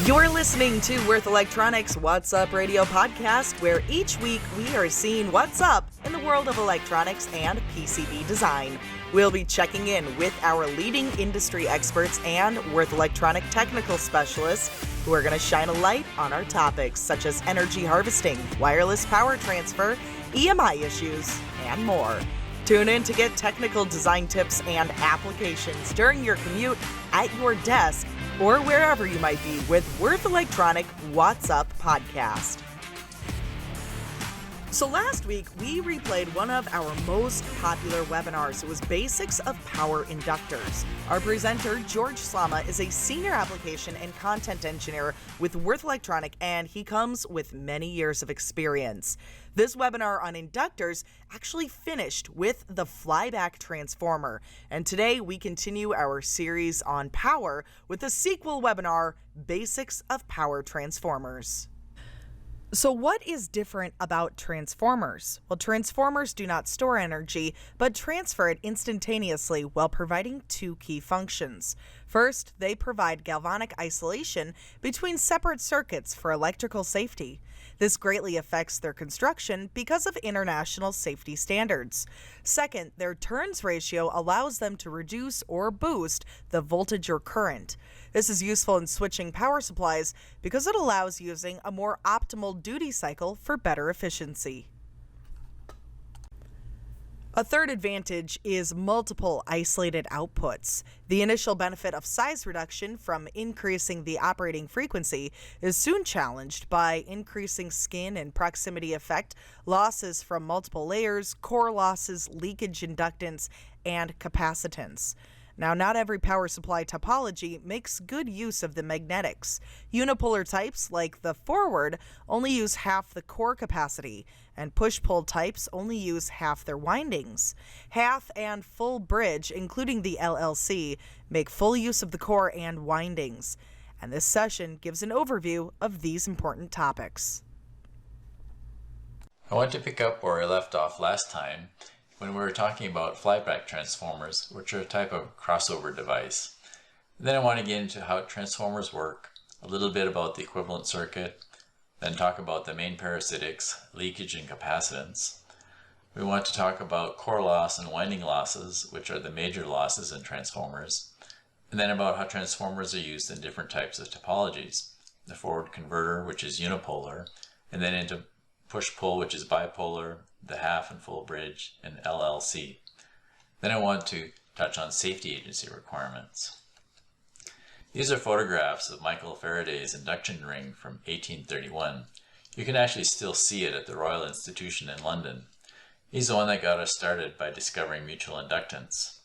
You're listening to Worth Electronics What's Up Radio podcast, where each week we are seeing what's up in the world of electronics and PCB design. We'll be checking in with our leading industry experts and Worth Electronic technical specialists who are going to shine a light on our topics such as energy harvesting, wireless power transfer, EMI issues, and more. Tune in to get technical design tips and applications during your commute, at your desk, or wherever you might be with Worth Electronic What's Up podcast. So last week, we replayed one of our most popular webinars. It was Basics of Power Inductors. Our presenter, George Slama, is a senior application and content engineer with Worth Electronic, and he comes with many years of experience. This webinar on inductors actually finished with the flyback transformer, and today we continue our series on power with the sequel webinar, Basics of Power Transformers. So what is different about transformers? Well, transformers do not store energy, but transfer it instantaneously while providing two key functions. First, they provide galvanic isolation between separate circuits for electrical safety. This greatly affects their construction because of international safety standards. Second, their turns ratio allows them to reduce or boost the voltage or current. This is useful in switching power supplies because it allows using a more optimal duty cycle for better efficiency. A third advantage is multiple isolated outputs. The initial benefit of size reduction from increasing the operating frequency is soon challenged by increasing skin and proximity effect, losses from multiple layers, core losses, leakage inductance, and capacitance. Now, not every power supply topology makes good use of the magnetics. Unipolar types, like the forward, only use half the core capacity, and push-pull types only use half their windings. Half and full bridge, including the LLC, make full use of the core and windings. And this session gives an overview of these important topics. I want to pick up where I left off last time when we were talking about flyback transformers, which are a type of crossover device. Then I want to get into how transformers work, a little bit about the equivalent circuit, then talk about the main parasitics, leakage and capacitance. We want to talk about core loss and winding losses, which are the major losses in transformers, and then about how transformers are used in different types of topologies. The forward converter, which is unipolar, and then into push-pull, which is bipolar, the half and full bridge, and LLC. Then I want to touch on safety agency requirements. These are photographs of Michael Faraday's induction ring from 1831. You can actually still see it at the Royal Institution in London. He's the one that got us started by discovering mutual inductance.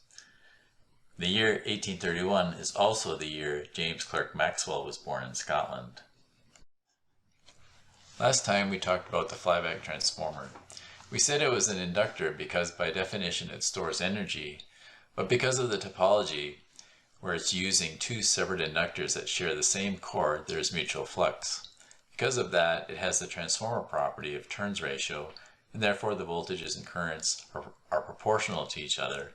The year 1831 is also the year James Clerk Maxwell was born in Scotland. Last time we talked about the flyback transformer. We said it was an inductor because by definition it stores energy, but because of the topology where it's using two separate inductors that share the same core, there's mutual flux. Because of that, it has the transformer property of turns ratio, and therefore the voltages and currents are proportional to each other,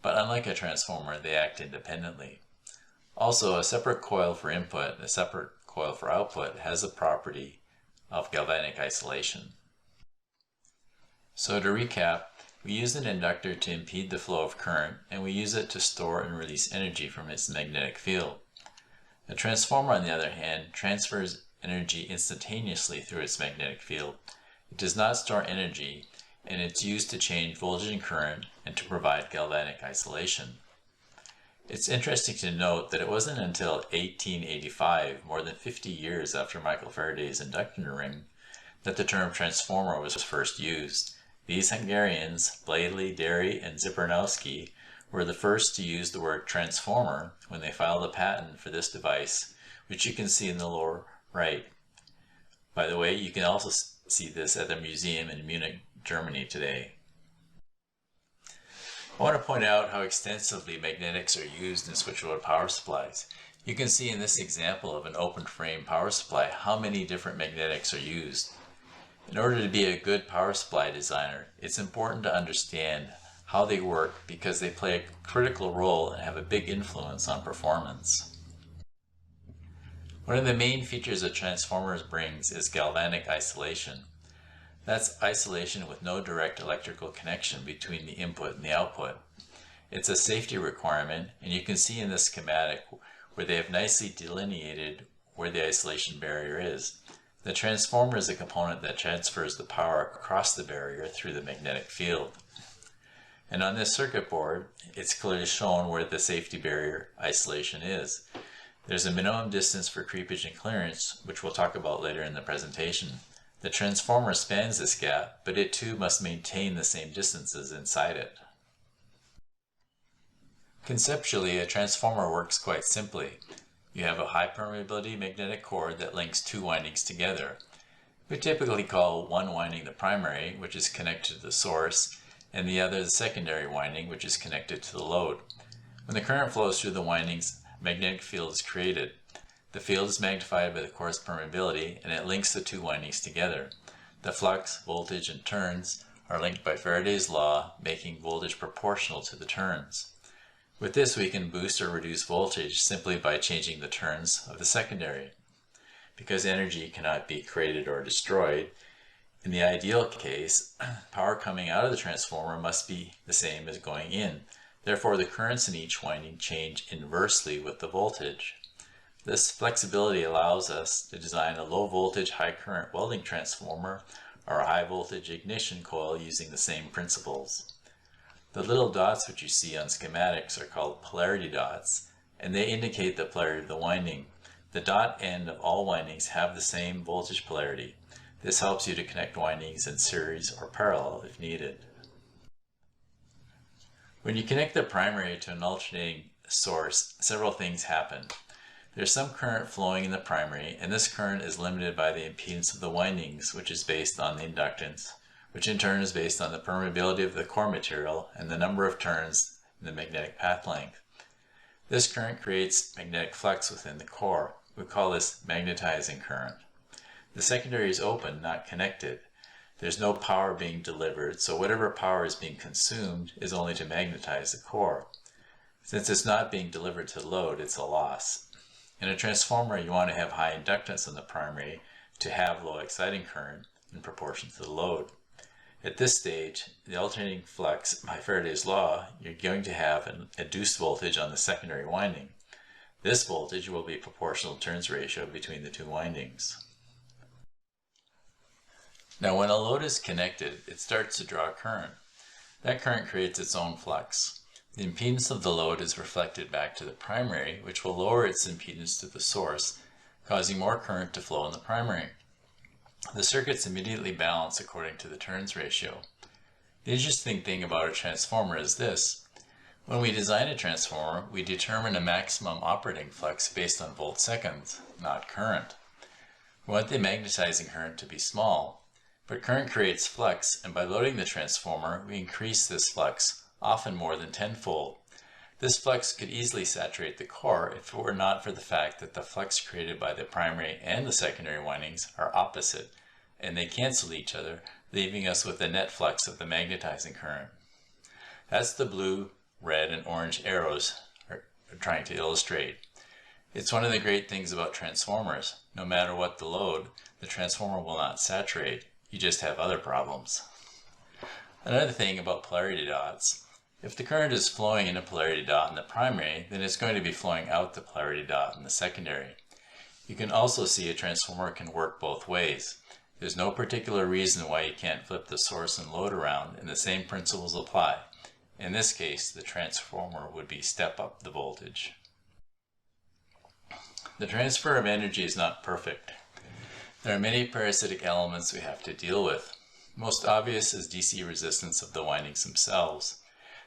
but unlike a transformer, they act independently. Also, a separate coil for input and a separate coil for output has the property of galvanic isolation. So to recap, we use an inductor to impede the flow of current, and we use it to store and release energy from its magnetic field. The transformer, on the other hand, transfers energy instantaneously through its magnetic field. It does not store energy, and it's used to change voltage and current and to provide galvanic isolation. It's interesting to note that it wasn't until 1885, more than 50 years after Michael Faraday's induction ring, that the term transformer was first used. These Hungarians, Bladley, Derry, and Zipernowski, were the first to use the word transformer when they filed a patent for this device, which you can see in the lower right. By the way, you can also see this at the museum in Munich, Germany today. I want to point out how extensively magnetics are used in switchboard power supplies. You can see in this example of an open frame power supply how many different magnetics are used. In order to be a good power supply designer, it's important to understand how they work because they play a critical role and have a big influence on performance. One of the main features a transformer brings is galvanic isolation. That's isolation with no direct electrical connection between the input and the output. It's a safety requirement, and you can see in this schematic where they have nicely delineated where the isolation barrier is. The transformer is a component that transfers the power across the barrier through the magnetic field. And on this circuit board, it's clearly shown where the safety barrier isolation is. There's a minimum distance for creepage and clearance, which we'll talk about later in the presentation. The transformer spans this gap, but it too must maintain the same distances inside it. Conceptually, a transformer works quite simply. You have a high permeability magnetic core that links two windings together. We typically call one winding the primary, which is connected to the source, and the other the secondary winding, which is connected to the load. When the current flows through the windings, a magnetic field is created. The field is magnified by the core's permeability, and it links the two windings together. The flux, voltage, and turns are linked by Faraday's law, making voltage proportional to the turns. With this, we can boost or reduce voltage simply by changing the turns of the secondary. Because energy cannot be created or destroyed, in the ideal case, power coming out of the transformer must be the same as going in. Therefore, the currents in each winding change inversely with the voltage. This flexibility allows us to design a low voltage, high current welding transformer or a high voltage ignition coil using the same principles. The little dots which you see on schematics are called polarity dots, and they indicate the polarity of the winding. The dot end of all windings have the same voltage polarity. This helps you to connect windings in series or parallel if needed. When you connect the primary to an alternating source, several things happen. There's some current flowing in the primary, and this current is limited by the impedance of the windings, which is based on the inductance, which in turn is based on the permeability of the core material and the number of turns in the magnetic path length. This current creates magnetic flux within the core. We call this magnetizing current. The secondary is open, not connected. There's no power being delivered, so whatever power is being consumed is only to magnetize the core. Since it's not being delivered to the load, it's a loss. In a transformer, you want to have high inductance on the primary to have low exciting current in proportion to the load. At this stage, the alternating flux, by Faraday's law, you're going to have an induced voltage on the secondary winding. This voltage will be proportional turns ratio between the two windings. Now when a load is connected, it starts to draw current. That current creates its own flux. The impedance of the load is reflected back to the primary, which will lower its impedance to the source, causing more current to flow in the primary. The circuits immediately balance according to the turns ratio. The interesting thing about a transformer is this. When we design a transformer, we determine a maximum operating flux based on volt-seconds, not current. We want the magnetizing current to be small, but current creates flux, and by loading the transformer, we increase this flux, often more than tenfold. This flux could easily saturate the core if it were not for the fact that the flux created by the primary and the secondary windings are opposite, and they cancel each other, leaving us with the net flux of the magnetizing current. That's the blue, red, and orange arrows are trying to illustrate. It's one of the great things about transformers. No matter what the load, the transformer will not saturate. You just have other problems. Another thing about polarity dots, if the current is flowing in a polarity dot in the primary, then it's going to be flowing out the polarity dot in the secondary. You can also see a transformer can work both ways. There's no particular reason why you can't flip the source and load around, and the same principles apply. In this case, the transformer would be step up the voltage. The transfer of energy is not perfect. There are many parasitic elements we have to deal with. Most obvious is DC resistance of the windings themselves.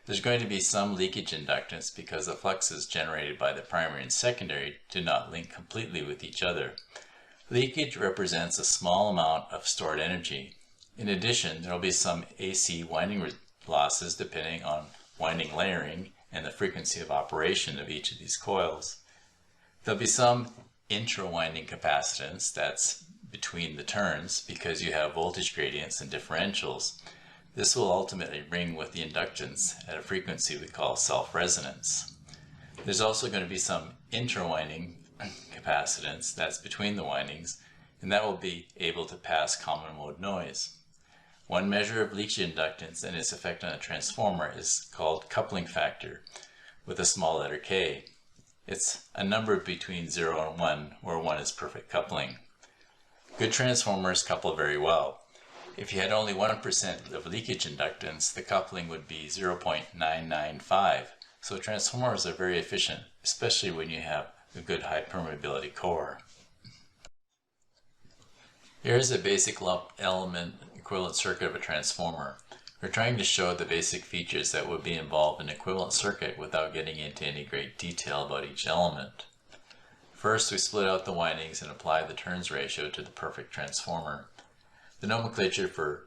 There's going to be some leakage inductance because the fluxes generated by the primary and secondary do not link completely with each other. Leakage represents a small amount of stored energy. In addition, there will be some AC winding losses depending on winding layering and the frequency of operation of each of these coils. There'll be some intra-winding capacitance, that's between the turns, because you have voltage gradients and differentials. This will ultimately ring with the inductance at a frequency we call self-resonance. There's also going to be some intra-winding capacitance that's between the windings, and that will be able to pass common mode noise. One measure of leakage inductance and its effect on a transformer is called coupling factor, with a small letter k. It's a number between 0 and 1, where 1 is perfect coupling. Good transformers couple very well. If you had only 1% of leakage inductance, the coupling would be 0.995. So transformers are very efficient, especially when you have a good high permeability core. Here's a basic lump element equivalent circuit of a transformer. We're trying to show the basic features that would be involved in an equivalent circuit without getting into any great detail about each element. First, we split out the windings and apply the turns ratio to the perfect transformer. The nomenclature for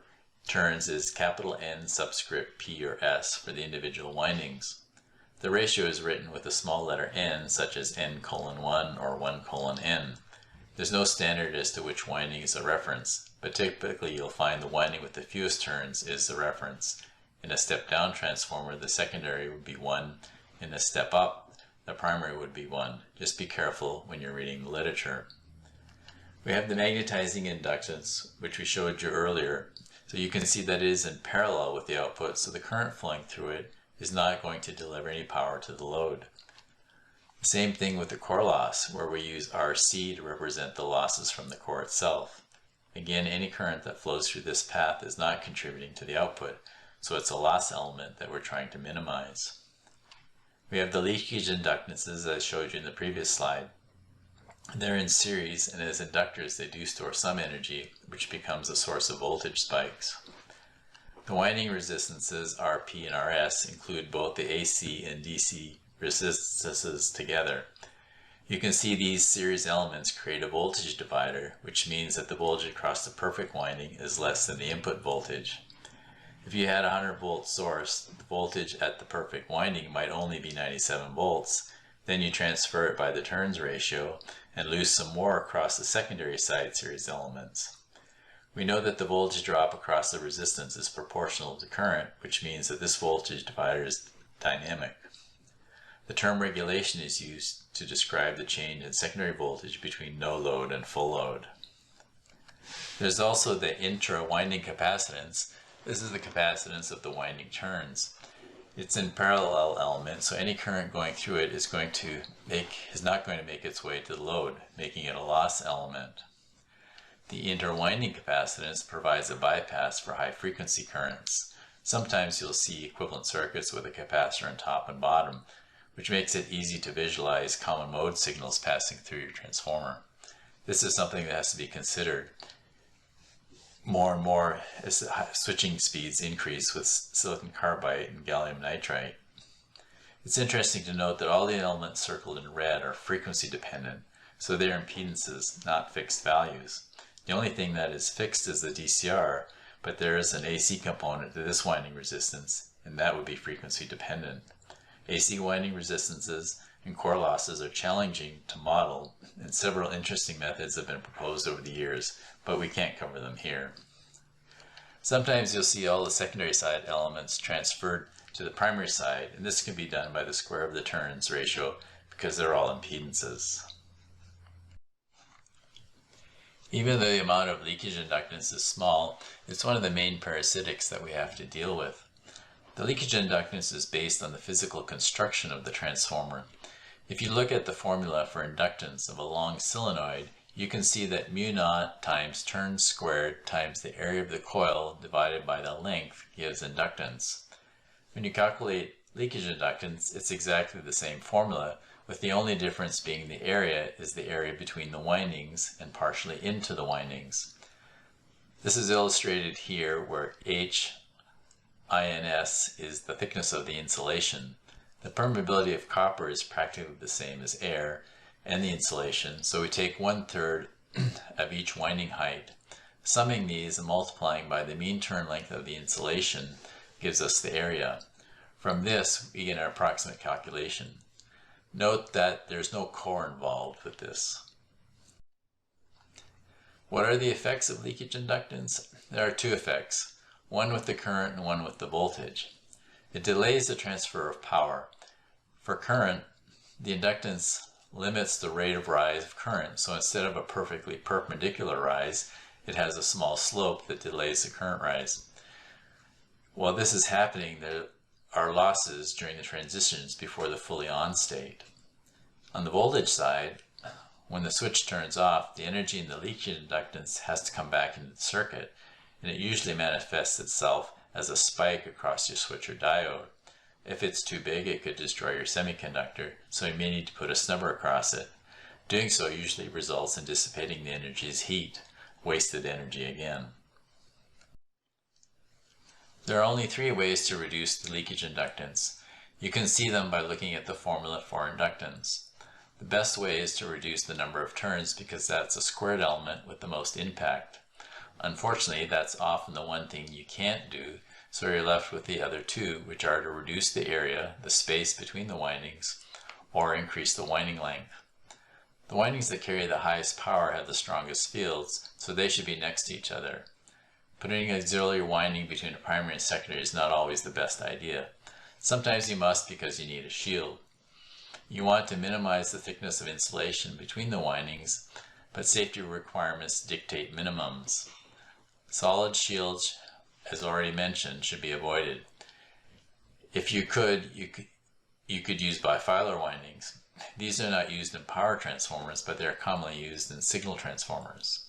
turns is capital N subscript P or S for the individual windings. The ratio is written with a small letter n, such as n:1 or 1:n. There's no standard as to which winding is a reference, but typically you'll find the winding with the fewest turns is the reference. In a step-down transformer, the secondary would be 1. In a step-up, the primary would be 1. Just be careful when you're reading the literature. We have the magnetizing inductance, which we showed you earlier. So you can see that it is in parallel with the output, so the current flowing through it is not going to deliver any power to the load. Same thing with the core loss, where we use RC to represent the losses from the core itself. Again, any current that flows through this path is not contributing to the output, so it's a loss element that we're trying to minimize. We have the leakage inductances as I showed you in the previous slide. They're in series, and as inductors they do store some energy, which becomes a source of voltage spikes. The winding resistances RP and RS include both the AC and DC resistances together. You can see these series elements create a voltage divider, which means that the voltage across the perfect winding is less than the input voltage. If you had a 100 volt source, the voltage at the perfect winding might only be 97 volts. Then you transfer it by the turns ratio and lose some more across the secondary side series elements. We know that the voltage drop across the resistance is proportional to current, which means that this voltage divider is dynamic. The term regulation is used to describe the change in secondary voltage between no load and full load. There's also the intra-winding capacitance. This is the capacitance of the winding turns. It's in parallel element, so any current going through it is not going to make its way to the load, making it a loss element. The interwinding capacitance provides a bypass for high frequency currents. Sometimes you'll see equivalent circuits with a capacitor on top and bottom, which makes it easy to visualize common mode signals passing through your transformer. This is something that has to be considered more and more as switching speeds increase with silicon carbide and gallium nitride. It's interesting to note that all the elements circled in red are frequency dependent, so they're impedances, not fixed values. The only thing that is fixed is the DCR, but there is an AC component to this winding resistance, and that would be frequency dependent. AC winding resistances and core losses are challenging to model, and several interesting methods have been proposed over the years, but we can't cover them here. Sometimes you'll see all the secondary side elements transferred to the primary side, and this can be done by the square of the turns ratio because they're all impedances. Even though the amount of leakage inductance is small, it's one of the main parasitics that we have to deal with. The leakage inductance is based on the physical construction of the transformer. If you look at the formula for inductance of a long solenoid, you can see that mu naught times turns squared times the area of the coil divided by the length gives inductance. When you calculate leakage inductance, it's exactly the same formula, with the only difference being the area is the area between the windings and partially into the windings. This is illustrated here where H INS is the thickness of the insulation. The permeability of copper is practically the same as air and the insulation, so we take 1/3 of each winding height. Summing these and multiplying by the mean turn length of the insulation gives us the area. From this, we get an approximate calculation. Note that there's no core involved with this. What are the effects of leakage inductance? There are two effects, one with the current and one with the voltage. It delays the transfer of power. For current, the inductance limits the rate of rise of current. So instead of a perfectly perpendicular rise, it has a small slope that delays the current rise. While this is happening, there are losses during the transitions before the fully on state. On the voltage side, when the switch turns off, the energy in the leakage inductance has to come back into the circuit, and it usually manifests itself as a spike across your switch or diode. If it's too big, it could destroy your semiconductor, so you may need to put a snubber across it. Doing so usually results in dissipating the energy as heat, wasted energy again. There are only 3 ways to reduce the leakage inductance. You can see them by looking at the formula for inductance. The best way is to reduce the number of turns because that's a squared element with the most impact. Unfortunately, that's often the one thing you can't do, so you're left with the other 2, which are to reduce the area, the space between the windings, or increase the winding length. The windings that carry the highest power have the strongest fields, so they should be next to each other. Putting an auxiliary winding between a primary and secondary is not always the best idea. Sometimes you must because you need a shield. You want to minimize the thickness of insulation between the windings, but safety requirements dictate minimums. Solid shields, as already mentioned, should be avoided. If you could use bifilar windings. These are not used in power transformers, but they are commonly used in signal transformers.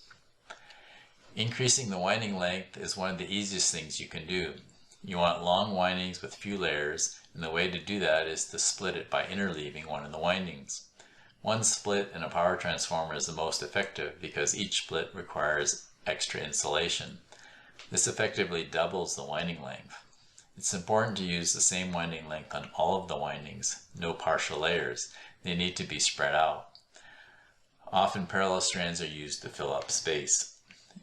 Increasing the winding length is one of the easiest things you can do. You want long windings with few layers, and the way to do that is to split it by interleaving one of the windings. One split in a power transformer is the most effective because each split requires extra insulation. This effectively doubles the winding length. It's important to use the same winding length on all of the windings, no partial layers. They need to be spread out. Often parallel strands are used to fill up space.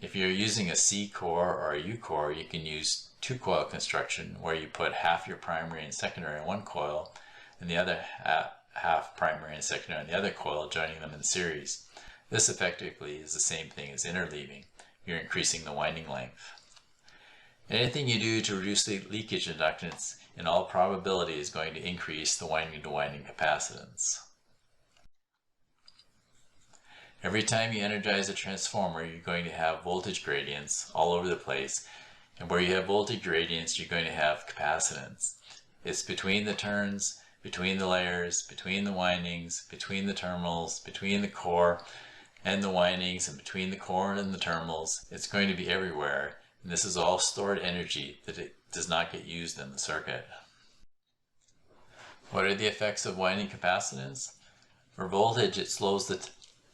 If you're using a C core or a U core, you can use 2-coil construction where you put half your primary and secondary in one coil and the other half primary and secondary on the other coil, joining them in series. This effectively is the same thing as interleaving. You're increasing the winding length. Anything you do to reduce the leakage inductance in all probability is going to increase the winding-to-winding capacitance. Every time you energize a transformer, you're going to have voltage gradients all over the place. And where you have voltage gradients, you're going to have capacitance. It's between the turns, between the layers, between the windings, between the terminals, between the core and the windings, and between the core and the terminals. It's going to be everywhere. And this is all stored energy that it does not get used in the circuit. What are the effects of winding capacitance? For voltage, it slows the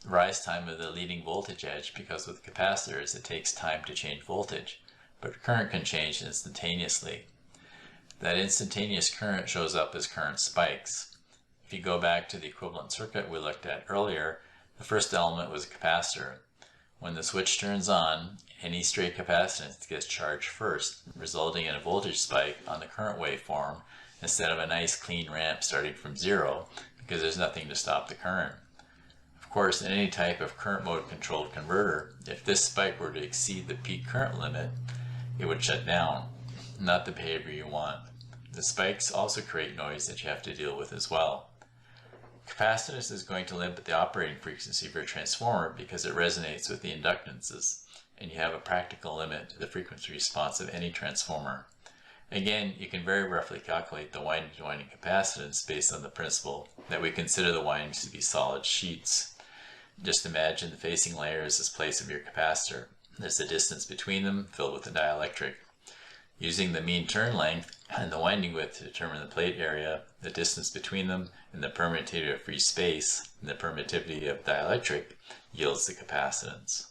rise time of the leading voltage edge because with capacitors it takes time to change voltage, but current can change instantaneously. That instantaneous current shows up as current spikes. If you go back to the equivalent circuit we looked at earlier, the first element was a capacitor. When the switch turns on, any stray capacitance gets charged first, resulting in a voltage spike on the current waveform instead of a nice clean ramp starting from 0 because there's nothing to stop the current. Of course, in any type of current mode controlled converter, if this spike were to exceed the peak current limit, it would shut down, not the behavior you want. The spikes also create noise that you have to deal with as well. Capacitance is going to limit the operating frequency of your transformer because it resonates with the inductances, and you have a practical limit to the frequency response of any transformer. Again, you can very roughly calculate the winding-to-winding capacitance based on the principle that we consider the windings to be solid sheets. Just imagine the facing layers as place of your capacitor. There's a distance between them filled with a dielectric. Using the mean turn length and the winding width to determine the plate area, the distance between them, and the permittivity of free space, and the permittivity of dielectric, yields the capacitance.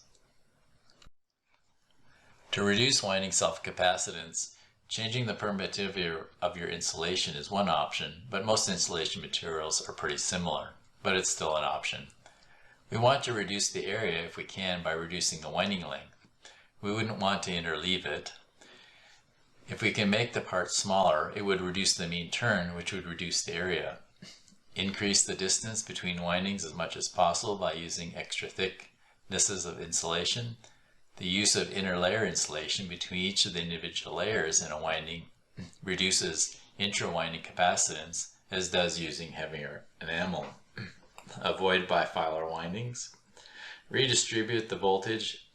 To reduce winding self-capacitance, changing the permittivity of your insulation is one option, but most insulation materials are pretty similar, but it's still an option. We want to reduce the area if we can by reducing the winding length. We wouldn't want to interleave it. If we can make the part smaller, it would reduce the mean turn, which would reduce the area. Increase the distance between windings as much as possible by using extra thicknesses of insulation. The use of interlayer insulation between each of the individual layers in a winding reduces intra-winding capacitance, as does using heavier enamel. avoid bifilar windings, redistribute the voltage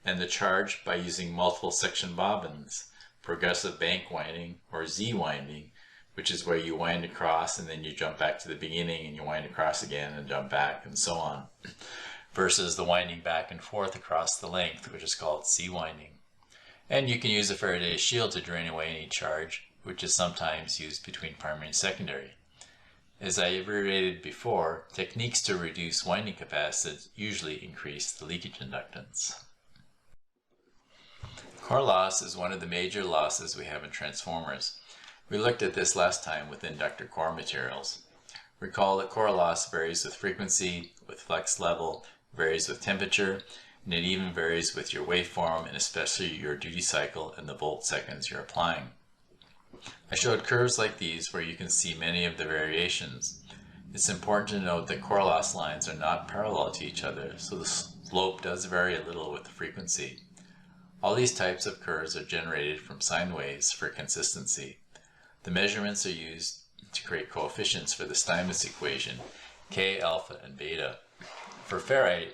and the charge by using multiple section bobbins, progressive bank winding or Z winding, which is where you wind across and then you jump back to the beginning and you wind across again and jump back and so on, versus the winding back and forth across the length, which is called C winding. And you can use a Faraday shield to drain away any charge, which is sometimes used between primary and secondary. As I iterated before, techniques to reduce winding capacitance usually increase the leakage inductance. Core loss is one of the major losses we have in transformers. We looked at this last time with inductor core materials. Recall that core loss varies with frequency, with flex level, varies with temperature, and it even varies with your waveform and especially your duty cycle and the volt seconds you're applying. I showed curves like these where you can see many of the variations. It's important to note that core loss lines are not parallel to each other, so the slope does vary a little with the frequency. All these types of curves are generated from sine waves for consistency. The measurements are used to create coefficients for the Steinmetz equation, K, alpha, and beta. For ferrite,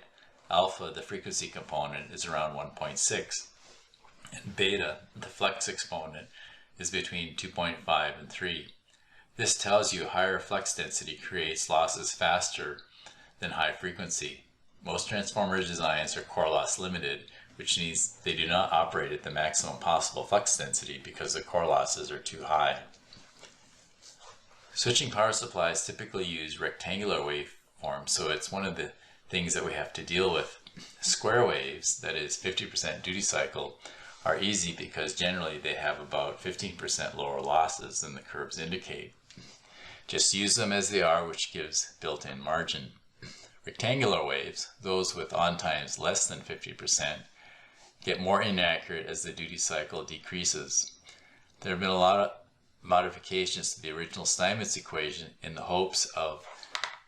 alpha, the frequency component, is around 1.6, and beta, the flex exponent, is between 2.5 and 3. This tells you higher flux density creates losses faster than high frequency. Most transformer designs are core loss limited, which means they do not operate at the maximum possible flux density because the core losses are too high. Switching power supplies typically use rectangular waveforms, so it's one of the things that we have to deal with. Square waves, that is 50% duty cycle, are easy because generally they have about 15% lower losses than the curves indicate. Just use them as they are, which gives built-in margin. Rectangular waves, those with on times less than 50%, get more inaccurate as the duty cycle decreases. There have been a lot of modifications to the original Steinmetz equation in the hopes of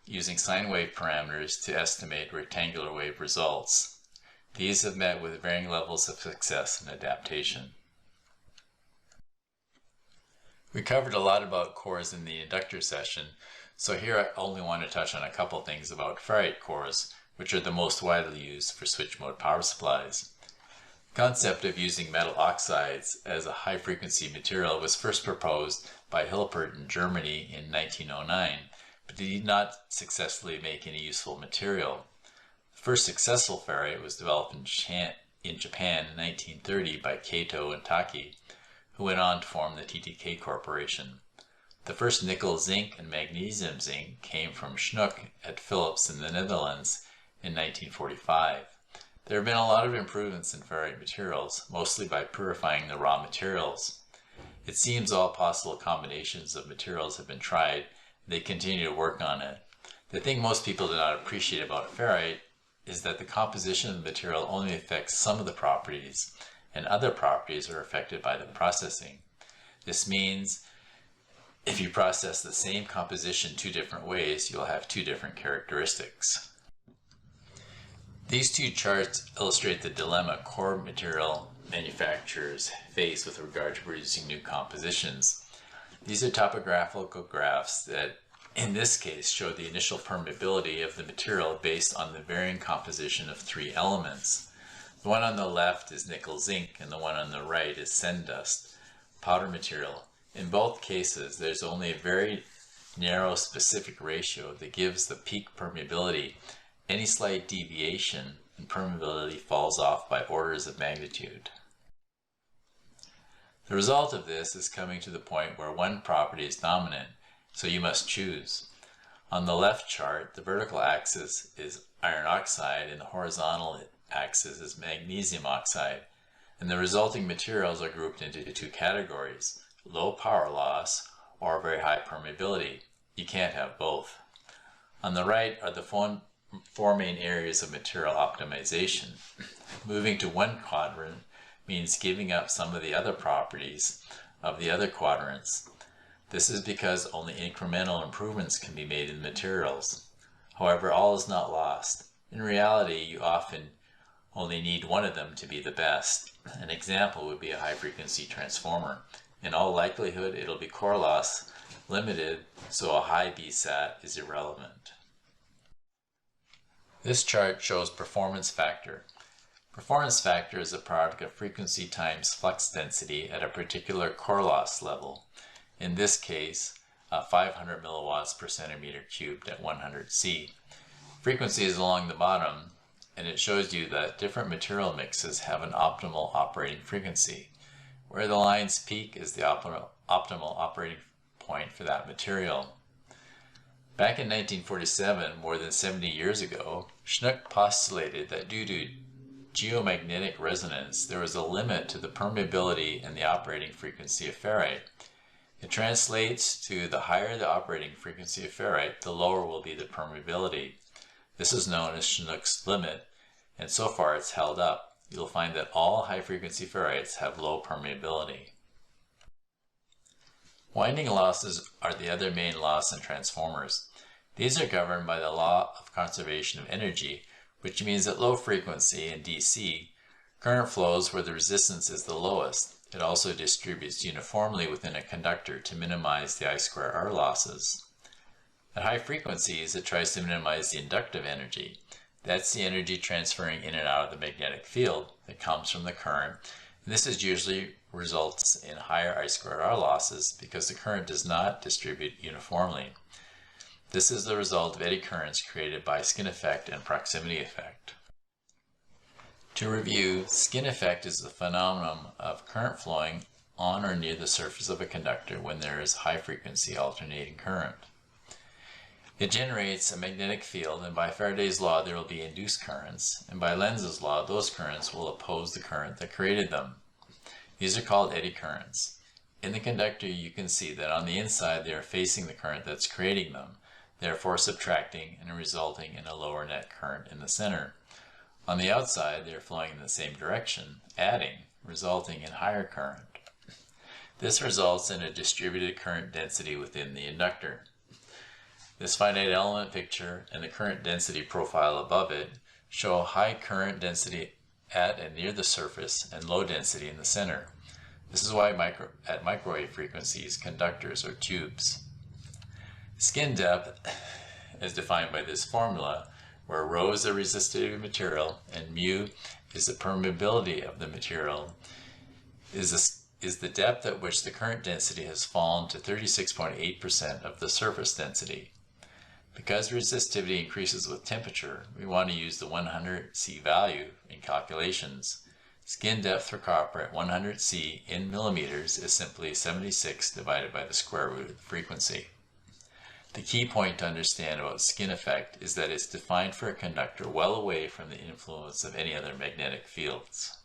using sine wave parameters to estimate rectangular wave results. These have met with varying levels of success and adaptation. We covered a lot about cores in the inductor session, so here I only want to touch on a couple things about ferrite cores, which are the most widely used for switch mode power supplies. The concept of using metal oxides as a high-frequency material was first proposed by Hilpert in Germany in 1909, but did not successfully make any useful material. The first successful ferrite was developed in Japan in 1930 by Kato and Taki, who went on to form the TTK Corporation. The first nickel, zinc, and magnesium zinc came from Schnook at Philips in the Netherlands in 1945. There have been a lot of improvements in ferrite materials, mostly by purifying the raw materials. It seems all possible combinations of materials have been tried, and they continue to work on it. The thing most people do not appreciate about ferrite is that the composition of the material only affects some of the properties, and other properties are affected by the processing. This means if you process the same composition two different ways, you'll have two different characteristics. These two charts illustrate the dilemma core material manufacturers face with regard to producing new compositions. These are topographical graphs that, in this case, show the initial permeability of the material based on the varying composition of three elements. The one on the left is nickel zinc, and the one on the right is sendust, powder material. In both cases, there's only a very narrow specific ratio that gives the peak permeability. Any slight deviation in permeability falls off by orders of magnitude. The result of this is coming to the point where one property is dominant, so you must choose. On the left chart, the vertical axis is iron oxide and the horizontal axis is magnesium oxide, and the resulting materials are grouped into two categories: low power loss or very high permeability. You can't have both. On the right are the four main areas of material optimization. Moving to one quadrant means giving up some of the other properties of the other quadrants. This is because only incremental improvements can be made in materials. However, all is not lost. In reality, you often only need one of them to be the best. An example would be a high-frequency transformer. In all likelihood, it'll be core loss limited, so a high BSAT is irrelevant. This chart shows performance factor. Performance factor is a product of frequency times flux density at a particular core loss level. In this case, 500 milliwatts per centimeter cubed at 100 C. Frequency is along the bottom, and it shows you that different material mixes have an optimal operating frequency. Where the lines peak is the optimal operating point for that material. Back in 1947, more than 70 years ago, Schnook postulated that due to geomagnetic resonance, there was a limit to the permeability and the operating frequency of ferrite. It translates to the higher the operating frequency of ferrite, the lower will be the permeability. This is known as Schnook's limit, and so far it's held up. You'll find that all high-frequency ferrites have low permeability. Winding losses are the other main loss in transformers. These are governed by the law of conservation of energy, which means at low frequency in DC, current flows where the resistance is the lowest. It also distributes uniformly within a conductor to minimize the I2R losses. At high frequencies, it tries to minimize the inductive energy. That's the energy transferring in and out of the magnetic field that comes from the current. And this usually results in higher I2R losses because the current does not distribute uniformly. This is the result of eddy currents created by skin effect and proximity effect. To review, skin effect is the phenomenon of current flowing on or near the surface of a conductor when there is high frequency alternating current. It generates a magnetic field, and by Faraday's law there will be induced currents, and by Lenz's law those currents will oppose the current that created them. These are called eddy currents. In the conductor you can see that on the inside they are facing the current that's creating them, therefore subtracting and resulting in a lower net current in the center. On the outside they are flowing in the same direction, adding, resulting in higher current. This results in a distributed current density within the inductor. This finite element picture and the current density profile above it show high current density at and near the surface and low density in the center. This is why at microwave frequencies conductors are tubes. Skin depth, as defined by this formula, where ρ is the resistivity material and mu is the permeability of the material, is the depth at which the current density has fallen to 36.8% of the surface density. Because resistivity increases with temperature, we want to use the 100 C value in calculations. Skin depth for copper at 100 C in millimeters is simply 76 divided by the square root of the frequency. The key point to understand about skin effect is that it's defined for a conductor well away from the influence of any other magnetic fields.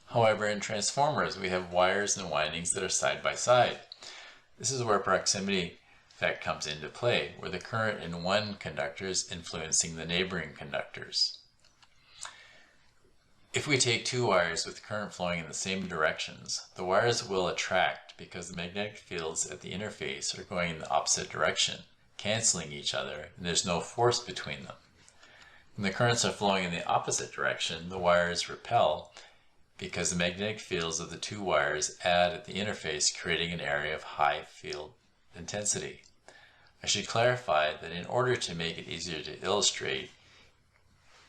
However, in transformers we have wires and windings that are side by side. This is where proximity effect comes into play, where the current in one conductor is influencing the neighboring conductors. If we take two wires with current flowing in the same directions, the wires will attract because the magnetic fields at the interface are going in the opposite direction, canceling each other, and there's no force between them. When the currents are flowing in the opposite direction, the wires repel because the magnetic fields of the two wires add at the interface, creating an area of high field intensity. I should clarify that in order to make it easier to illustrate,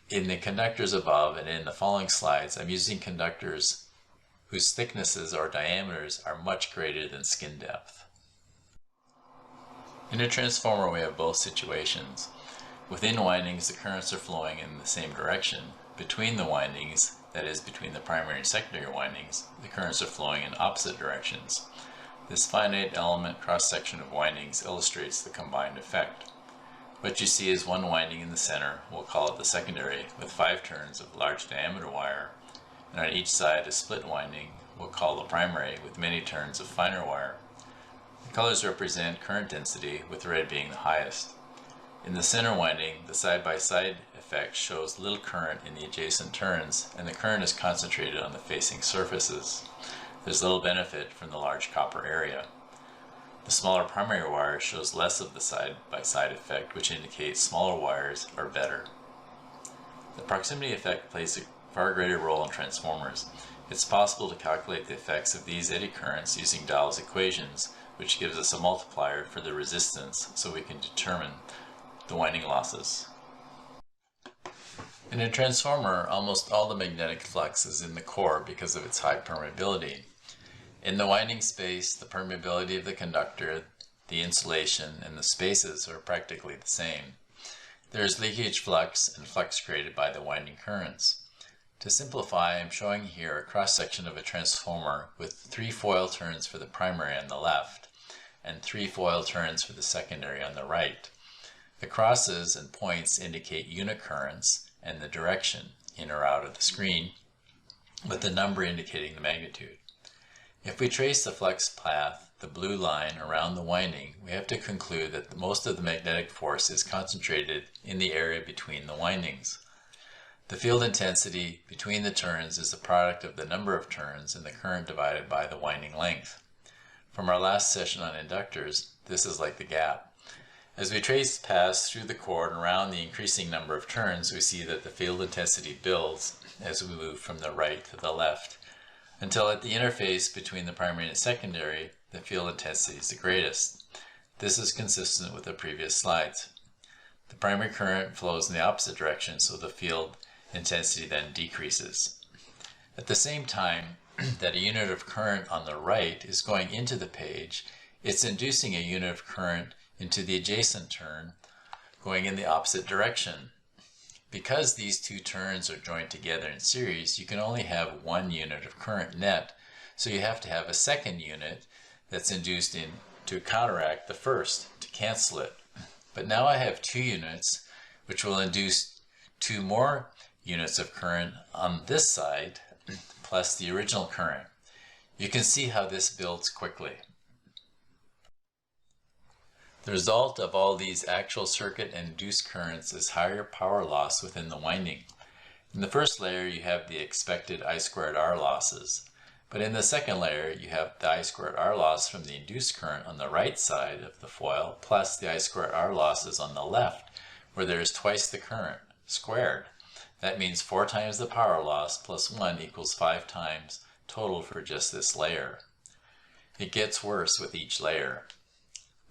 in the conductors above and in the following slides, I'm using conductors whose thicknesses or diameters are much greater than skin depth. In a transformer we have both situations. Within windings the currents are flowing in the same direction. Between the windings, that is between the primary and secondary windings, the currents are flowing in opposite directions. This finite element cross-section of windings illustrates the combined effect. What you see is one winding in the center, we'll call it the secondary, with 5 turns of large diameter wire, and on each side a split winding, we'll call the primary, with many turns of finer wire. The colors represent current density, with red being the highest. In the center winding, the side-by-side effect shows little current in the adjacent turns, and the current is concentrated on the facing surfaces. There's little benefit from the large copper area. The smaller primary wire shows less of the side-by-side effect, which indicates smaller wires are better. The proximity effect plays a far greater role in transformers. It's possible to calculate the effects of these eddy currents using Dowell's equations, which gives us a multiplier for the resistance so we can determine the winding losses. In a transformer, almost all the magnetic flux is in the core because of its high permeability. In the winding space, the permeability of the conductor, the insulation, and the spaces are practically the same. There is leakage flux and flux created by the winding currents. To simplify, I'm showing here a cross-section of a transformer with 3 foil turns for the primary on the left and 3 foil turns for the secondary on the right. The crosses and points indicate unit currents and the direction, in or out of the screen, with the number indicating the magnitude. If we trace the flux path, the blue line, around the winding, we have to conclude that most of the magnetic force is concentrated in the area between the windings. The field intensity between the turns is the product of the number of turns and the current divided by the winding length. From our last session on inductors, this is like the gap. As we trace paths through the cord and around the increasing number of turns, we see that the field intensity builds as we move from the right to the left, until at the interface between the primary and secondary, the field intensity is the greatest. This is consistent with the previous slides. The primary current flows in the opposite direction, so the field intensity then decreases. At the same time that a unit of current on the right is going into the page, it's inducing a unit of current into the adjacent turn going in the opposite direction. Because these two turns are joined together in series, you can only have 1 unit of current net, so you have to have a second unit that's induced in to counteract the first, to cancel it. But now I have 2 units, which will induce 2 more units of current on this side, plus the original current. You can see how this builds quickly. The result of all these actual circuit and induced currents is higher power loss within the winding. In the first layer you have the expected I squared R losses, but in the second layer you have the I squared R loss from the induced current on the right side of the foil plus the I squared R losses on the left, where there is twice the current squared. That means 4 times the power loss plus 1 equals 5 times total for just this layer. It gets worse with each layer.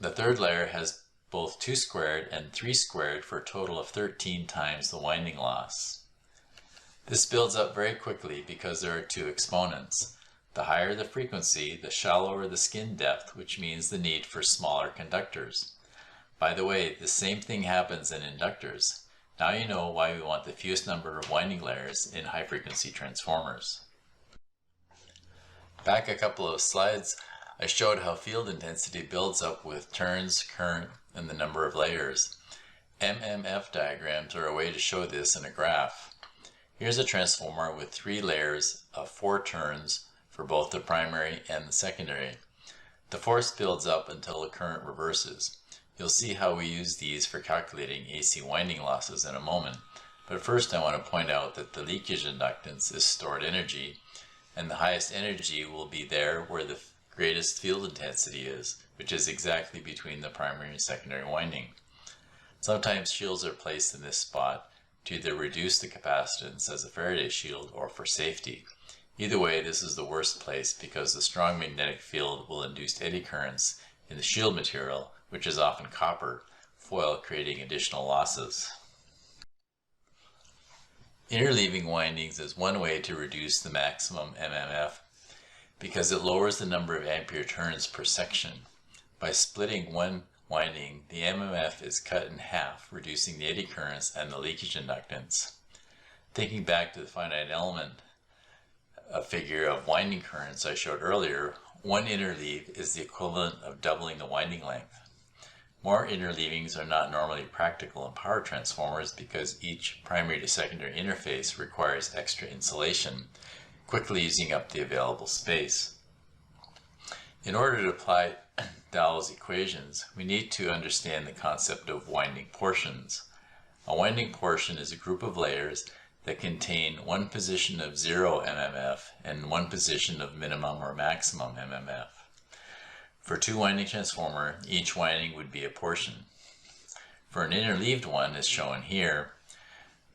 The third layer has both 2 squared and 3 squared for a total of 13 times the winding loss. This builds up very quickly because there are 2 exponents. The higher the frequency, the shallower the skin depth, which means the need for smaller conductors. By the way, the same thing happens in inductors. Now you know why we want the fewest number of winding layers in high-frequency transformers. Back a couple of slides, I showed how field intensity builds up with turns, current, and the number of layers. MMF diagrams are a way to show this in a graph. Here's a transformer with 3 layers of 4 turns for both the primary and the secondary. The force builds up until the current reverses. You'll see how we use these for calculating AC winding losses in a moment, but first I want to point out that the leakage inductance is stored energy, and the highest energy will be there where the greatest field intensity is, which is exactly between the primary and secondary winding. Sometimes shields are placed in this spot to either reduce the capacitance as a Faraday shield or for safety. Either way, this is the worst place because the strong magnetic field will induce eddy currents in the shield material, which is often copper foil, creating additional losses. Interleaving windings is one way to reduce the maximum MMF because it lowers the number of ampere turns per section. By splitting one winding, the MMF is cut in half, reducing the eddy currents and the leakage inductance. Thinking back to the finite element figure of winding currents I showed earlier, one interleave is the equivalent of doubling the winding length. More interleavings are not normally practical in power transformers because each primary to secondary interface requires extra insulation, quickly using up the available space. In order to apply Dowell's equations, we need to understand the concept of winding portions. A winding portion is a group of layers that contain one position of 0 MMF and one position of minimum or maximum MMF. For a 2-winding transformer, each winding would be a portion. For an interleaved one, as shown here,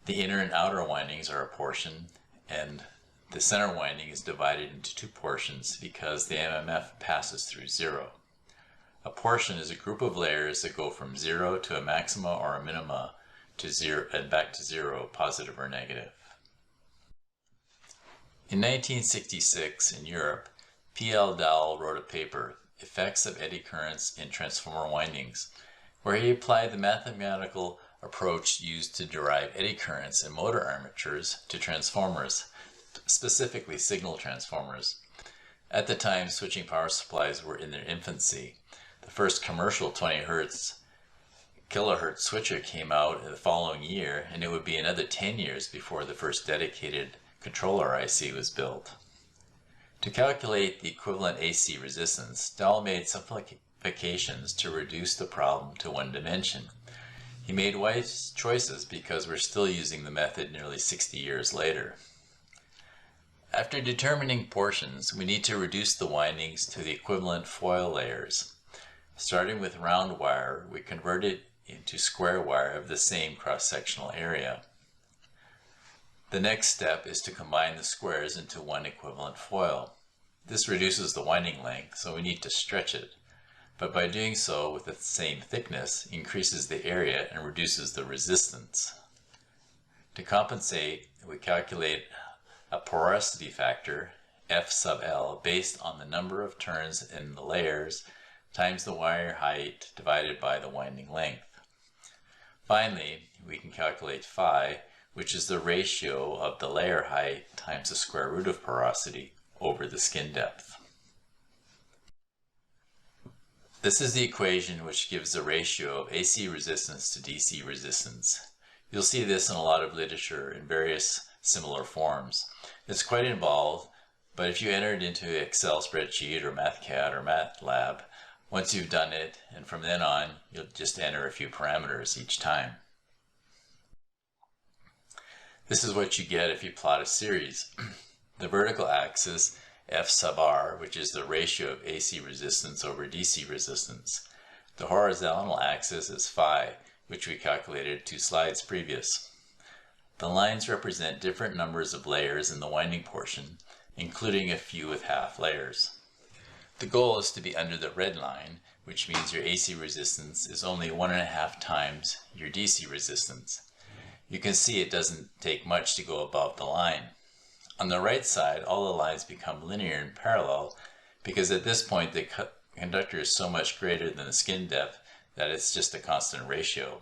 the inner and outer windings are a portion, and the center winding is divided into 2 portions because the MMF passes through 0. A portion is a group of layers that go from 0 to a maxima or a minima to zero and back to zero, positive or negative. In 1966 in Europe, P.L. Dowell wrote a paper, Effects of Eddy Currents in Transformer Windings, where he applied the mathematical approach used to derive eddy currents in motor armatures to transformers, specifically signal transformers. At the time, switching power supplies were in their infancy. The first commercial 20 kilohertz switcher came out the following year, and it would be another 10 years before the first dedicated controller IC was built. To calculate the equivalent AC resistance, Dowell made simplifications to reduce the problem to one dimension. He made wise choices because we're still using the method nearly 60 years later. After determining portions, we need to reduce the windings to the equivalent foil layers. Starting with round wire, we convert it into square wire of the same cross-sectional area. The next step is to combine the squares into one equivalent foil. This reduces the winding length, so we need to stretch it, but by doing so with the same thickness, increases the area and reduces the resistance. To compensate, we calculate a porosity factor, F sub L, based on the number of turns in the layers times the wire height divided by the winding length. Finally, we can calculate phi, which is the ratio of the layer height times the square root of porosity over the skin depth. This is the equation which gives the ratio of AC resistance to DC resistance. You'll see this in a lot of literature in various similar forms. It's quite involved, but if you enter it into an Excel spreadsheet or MathCAD or MATLAB, once you've done it, and from then on, you'll just enter a few parameters each time. This is what you get if you plot a series. The vertical axis, F sub R, which is the ratio of AC resistance over DC resistance. The horizontal axis is phi, which we calculated 2 slides previous. The lines represent different numbers of layers in the winding portion, including a few with half layers. The goal is to be under the red line, which means your AC resistance is only 1.5 times your DC resistance. You can see it doesn't take much to go above the line. On the right side, all the lines become linear and parallel because at this point the conductor is so much greater than the skin depth that it's just a constant ratio.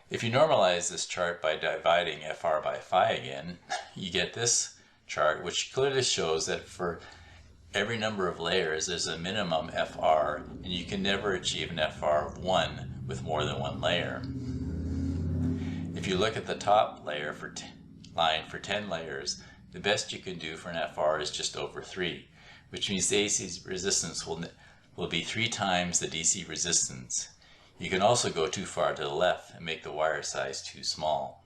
If you normalize this chart by dividing FR by phi again, you get this chart, which clearly shows that for every number of layers there's a minimum FR, and you can never achieve an FR of 1 with more than one layer. If you look at the top layer line for 10 layers, the best you can do for an FR is just over 3, which means the AC resistance will be 3 times the DC resistance. You can also go too far to the left and make the wire size too small.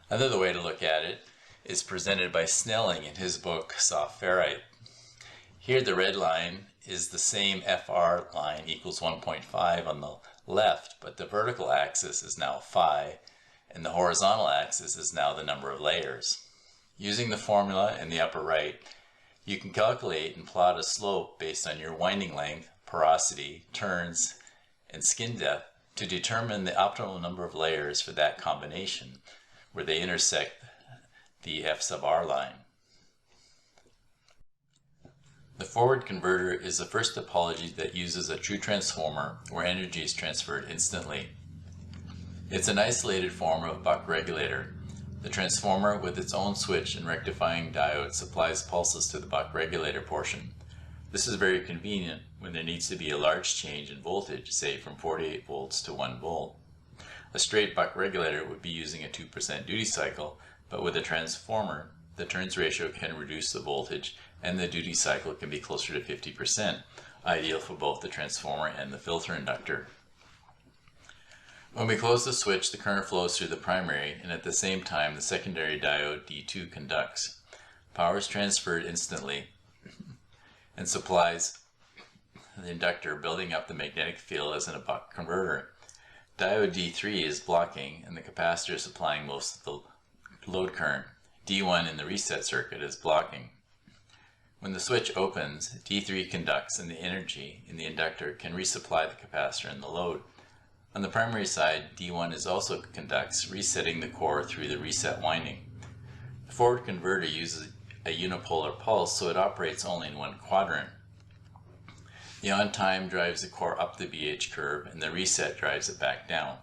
Another way to look at it is presented by Snelling in his book Soft Ferrite. Here the red line is the same FR line equals 1.5 on the left, but the vertical axis is now phi, and the horizontal axis is now the number of layers. Using the formula in the upper right, you can calculate and plot a slope based on your winding length, porosity, turns, and skin depth to determine the optimal number of layers for that combination, where they intersect the F sub R line. The forward converter is the first topology that uses a true transformer where energy is transferred instantly. It's an isolated form of buck regulator. The transformer with its own switch and rectifying diode supplies pulses to the buck regulator portion. This is very convenient when there needs to be a large change in voltage, say from 48 volts to 1 volt. A straight buck regulator would be using a 2% duty cycle, but with a transformer, the turns ratio can reduce the voltage and the duty cycle can be closer to 50%, ideal for both the transformer and the filter inductor. When we close the switch, the current flows through the primary, and at the same time the secondary diode D2 conducts. Power is transferred instantly and supplies the inductor, building up the magnetic field as in a buck converter. Diode D3 is blocking and the capacitor is supplying most of the load current. D1 in the reset circuit is blocking. When the switch opens, D3 conducts and the energy in the inductor can resupply the capacitor and the load. On the primary side, D1 also conducts, resetting the core through the reset winding. The forward converter uses a unipolar pulse, so it operates only in one quadrant. The on time drives the core up the BH curve, and the reset drives it back down.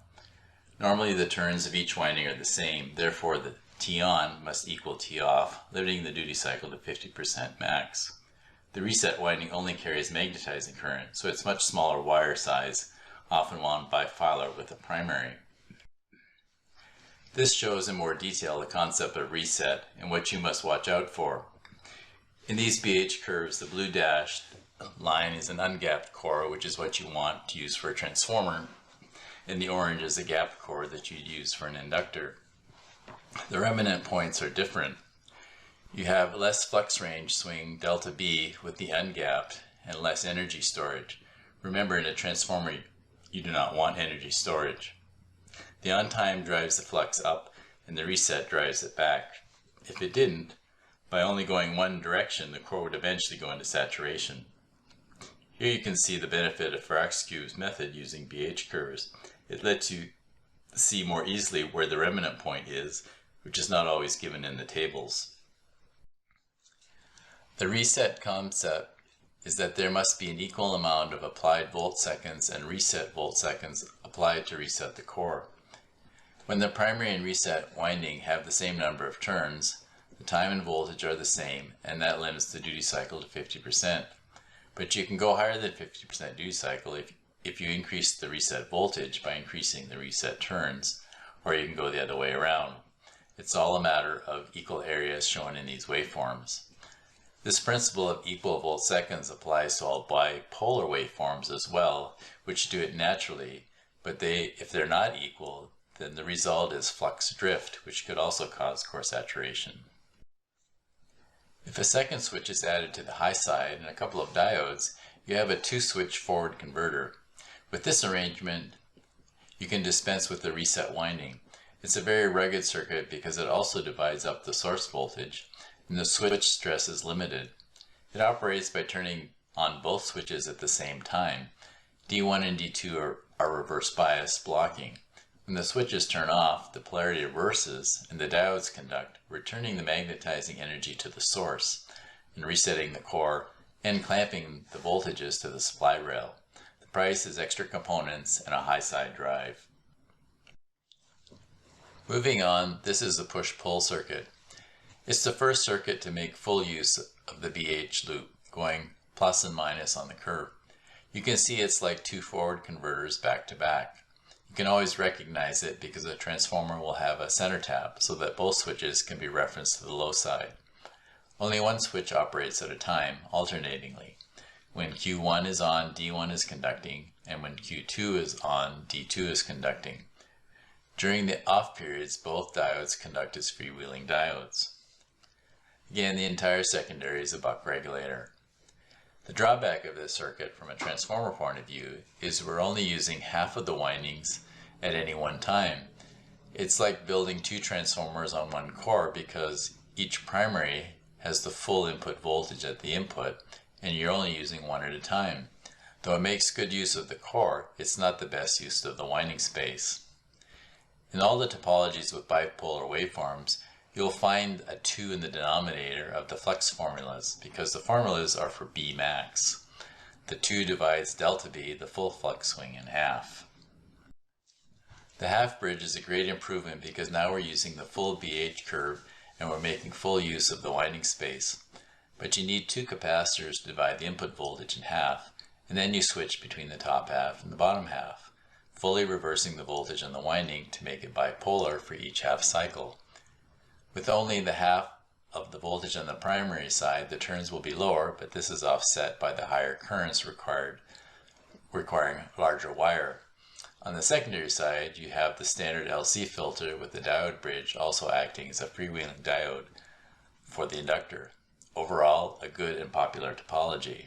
Normally the turns of each winding are the same, therefore the T on must equal T off, limiting the duty cycle to 50% max. The reset winding only carries magnetizing current, so it's much smaller wire size, often wound bifilar with a primary. This shows in more detail the concept of reset and what you must watch out for. In these BH curves, the blue dashed line is an ungapped core, which is what you want to use for a transformer, and the orange is a gapped core that you'd use for an inductor. The remnant points are different. You have less flux range swing delta B with the ungapped and less energy storage. Remember, in a transformer you do not want energy storage. The on time drives the flux up and the reset drives it back. If it didn't, by only going one direction, the core would eventually go into saturation. Here you can see the benefit of Farrax-Cube's method using BH curves. It lets you see more easily where the remnant point is, which is not always given in the tables. The reset concept is that there must be an equal amount of applied volt seconds and reset volt seconds applied to reset the core. When the primary and reset winding have the same number of turns, the time and voltage are the same, and that limits the duty cycle to 50%. But you can go higher than 50% duty cycle if you increase the reset voltage by increasing the reset turns, or you can go the other way around. It's all a matter of equal areas shown in these waveforms. This principle of equal volt seconds applies to all bipolar waveforms as well, which do it naturally, but if they're not equal, then the result is flux drift, which could also cause core saturation. If a second switch is added to the high side and a couple of diodes, you have a two-switch forward converter. With this arrangement, you can dispense with the reset winding. It's a very rugged circuit because it also divides up the source voltage, and the switch stress is limited. It operates by turning on both switches at the same time. D1 and D2 are reverse bias blocking. When the switches turn off, the polarity reverses and the diodes conduct, returning the magnetizing energy to the source and resetting the core and clamping the voltages to the supply rail. The price is extra components and a high side drive. Moving on, this is the push-pull circuit. It's the first circuit to make full use of the BH loop, going plus and minus on the curve. You can see it's like two forward converters back to back. You can always recognize it because a transformer will have a center tap so that both switches can be referenced to the low side. Only one switch operates at a time, alternatingly. When Q1 is on, D1 is conducting, and when Q2 is on, D2 is conducting. During the off periods, both diodes conduct as freewheeling diodes. Again, the entire secondary is a buck regulator. The drawback of this circuit from a transformer point of view is we're only using half of the windings at any one time. It's like building two transformers on one core because each primary has the full input voltage at the input and you're only using one at a time. Though it makes good use of the core, it's not the best use of the winding space. In all the topologies with bipolar waveforms, you'll find a 2 in the denominator of the flux formulas because the formulas are for B max. The 2 divides delta B, the full flux swing, in half. The half bridge is a great improvement because now we're using the full BH curve and we're making full use of the winding space. But you need 2 capacitors to divide the input voltage in half, and then you switch between the top half and the bottom half, fully reversing the voltage on the winding to make it bipolar for each half cycle. With only the half of the voltage on the primary side, the turns will be lower, but this is offset by the higher currents requiring larger wire. On the secondary side, you have the standard LC filter with the diode bridge also acting as a freewheeling diode for the inductor. Overall, a good and popular topology.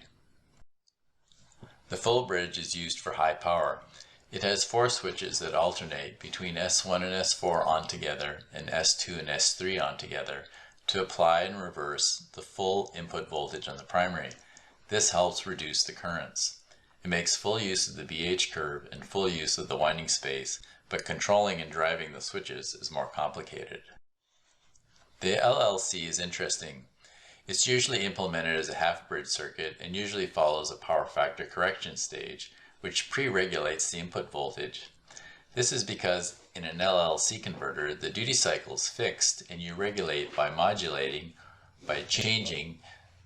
The full bridge is used for high power. It has 4 switches that alternate between S1 and S4 on together and S2 and S3 on together to apply and reverse the full input voltage on the primary. This helps reduce the currents. It makes full use of the BH curve and full use of the winding space, but controlling and driving the switches is more complicated. The LLC is interesting. It's usually implemented as a half-bridge circuit and usually follows a power factor correction stage, which pre-regulates the input voltage. This is because in an LLC converter, the duty cycle is fixed and you regulate by modulating, by changing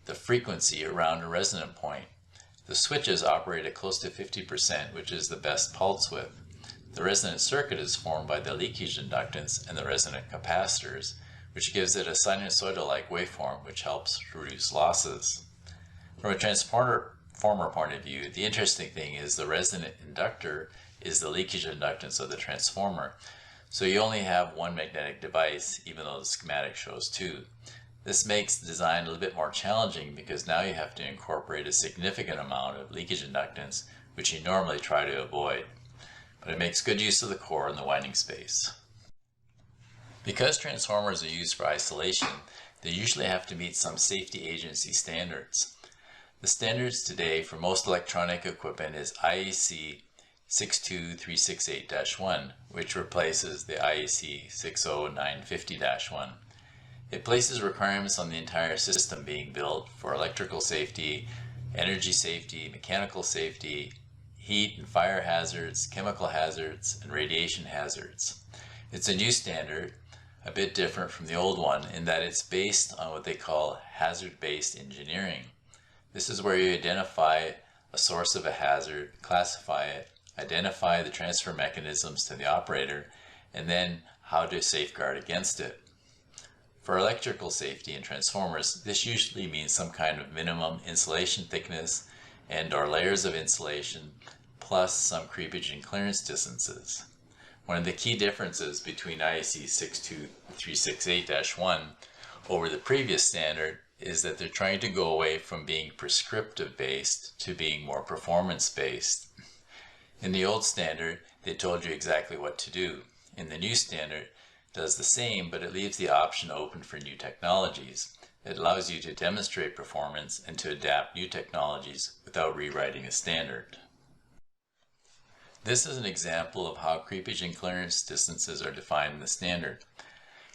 the frequency around a resonant point. The switches operate at close to 50%, which is the best pulse width. The resonant circuit is formed by the leakage inductance and the resonant capacitors, which gives it a sinusoidal-like waveform, which helps reduce losses. From a transformer point of view, the interesting thing is the resonant inductor is the leakage inductance of the transformer. So you only have one magnetic device, even though the schematic shows two. This makes the design a little bit more challenging because now you have to incorporate a significant amount of leakage inductance, which you normally try to avoid. But it makes good use of the core and the winding space. Because transformers are used for isolation, they usually have to meet some safety agency standards. The standards today for most electronic equipment is IEC 62368-1, which replaces the IEC 60950-1. It places requirements on the entire system being built for electrical safety, energy safety, mechanical safety, heat and fire hazards, chemical hazards, and radiation hazards. It's a new standard, a bit different from the old one in that it's based on what they call hazard-based engineering. This is where you identify a source of a hazard, classify it, identify the transfer mechanisms to the operator, and then how to safeguard against it. For electrical safety in transformers, this usually means some kind of minimum insulation thickness and/or layers of insulation, plus some creepage and clearance distances. One of the key differences between IEC 62368-1 over the previous standard is that they're trying to go away from being prescriptive-based to being more performance-based. In the old standard, they told you exactly what to do. In the new standard, it does the same, but it leaves the option open for new technologies. It allows you to demonstrate performance and to adapt new technologies without rewriting a standard. This is an example of how creepage and clearance distances are defined in the standard.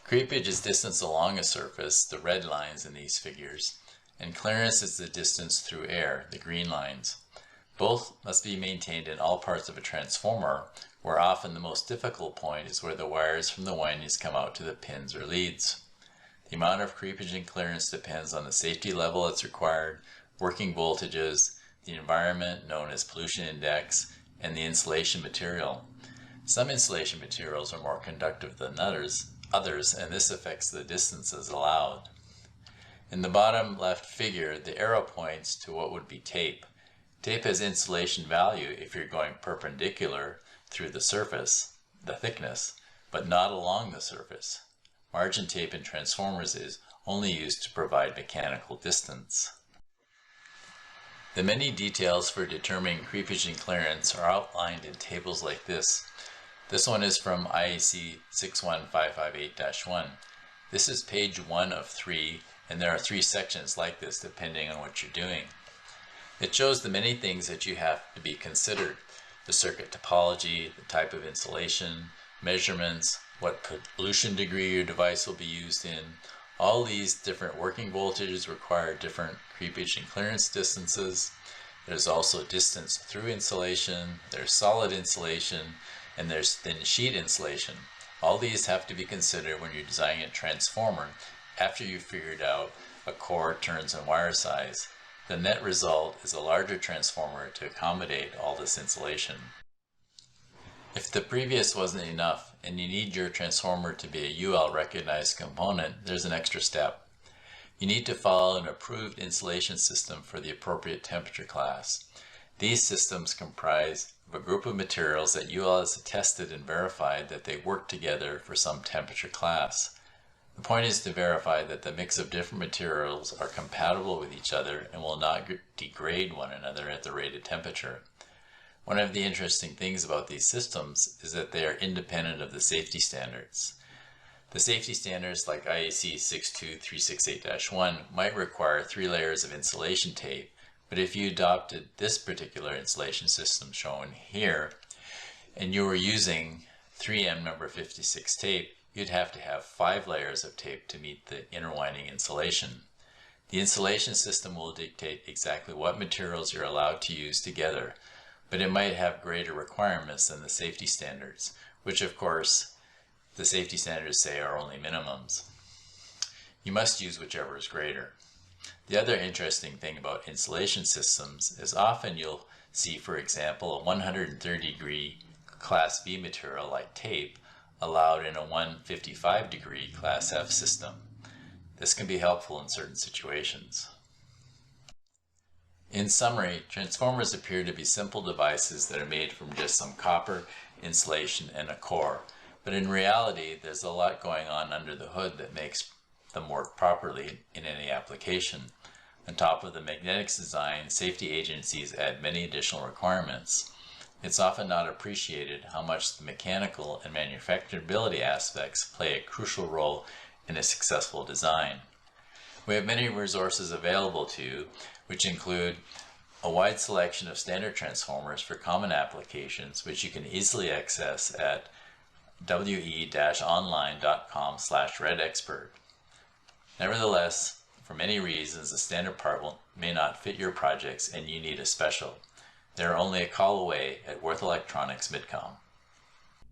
Creepage is distance along a surface, the red lines in these figures, and clearance is the distance through air, the green lines. Both must be maintained in all parts of a transformer, where often the most difficult point is where the wires from the windings come out to the pins or leads. The amount of creepage and clearance depends on the safety level that's required, working voltages, the environment known as pollution index, and the insulation material. Some insulation materials are more conductive than others, and this affects the distances allowed. In the bottom left figure, the arrow points to what would be tape. Tape has insulation value if you're going perpendicular through the surface, the thickness, but not along the surface. Margin tape in transformers is only used to provide mechanical distance. The many details for determining creepage and clearance are outlined in tables like this. This one is from IEC 61558-1. This is page 1 of 3, and there are 3 sections like this depending on what you're doing. It shows the many things that you have to be considered: the circuit topology, the type of insulation, measurements, what pollution degree your device will be used in. All these different working voltages require different creepage and clearance distances. There's also distance through insulation, there's solid insulation, and there's thin sheet insulation. All these have to be considered when you're designing a transformer after you've figured out a core, turns, and wire size. The net result is a larger transformer to accommodate all this insulation. If the previous wasn't enough and you need your transformer to be a UL recognized component, there's an extra step. You need to follow an approved insulation system for the appropriate temperature class. These systems comprise of a group of materials that UL has tested and verified that they work together for some temperature class. The point is to verify that the mix of different materials are compatible with each other and will not degrade one another at the rated temperature. One of the interesting things about these systems is that they are independent of the safety standards. The safety standards like IEC 62368-1 might require 3 layers of insulation tape, But if you adopted this particular insulation system shown here, and you were using 3M number 56 tape, you'd have to have 5 layers of tape to meet the interwinding insulation. The insulation system will dictate exactly what materials you're allowed to use together, but it might have greater requirements than the safety standards, which of course the safety standards say are only minimums. You must use whichever is greater. The other interesting thing about insulation systems is often you'll see, for example, a 130-degree Class B material like tape allowed in a 155-degree Class F system. This can be helpful in certain situations. In summary, transformers appear to be simple devices that are made from just some copper, insulation, and a core. But in reality, there's a lot going on under the hood that makes them work properly in any application. On top of the magnetics design, safety agencies add many additional requirements. It's often not appreciated how much the mechanical and manufacturability aspects play a crucial role in a successful design. We have many resources available to you, which include a wide selection of standard transformers for common applications, which you can easily access at we-online.com/redexpert. Nevertheless, for many reasons, a standard part may not fit your projects and you need a special. They're only a call away at Worth Electronics Midcom.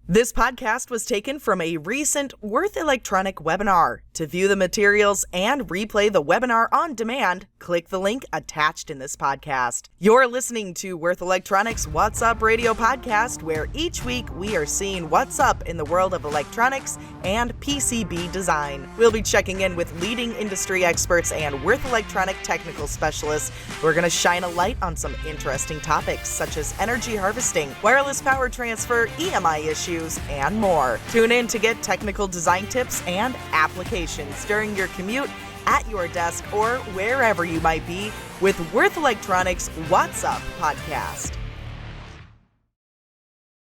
This podcast was taken from a recent Worth Electronic webinar. To view the materials and replay the webinar on demand, click the link attached in this podcast. You're listening to Worth Electronics What's Up Radio podcast, where each week we are seeing what's up in the world of electronics and PCB design. We'll be checking in with leading industry experts and Worth Electronic technical specialists who are going to shine a light on some interesting topics such as energy harvesting, wireless power transfer, EMI issues, and more. Tune in to get technical design tips and applications during your commute, at your desk, or wherever you might be with Worth Electronics What's Up podcast.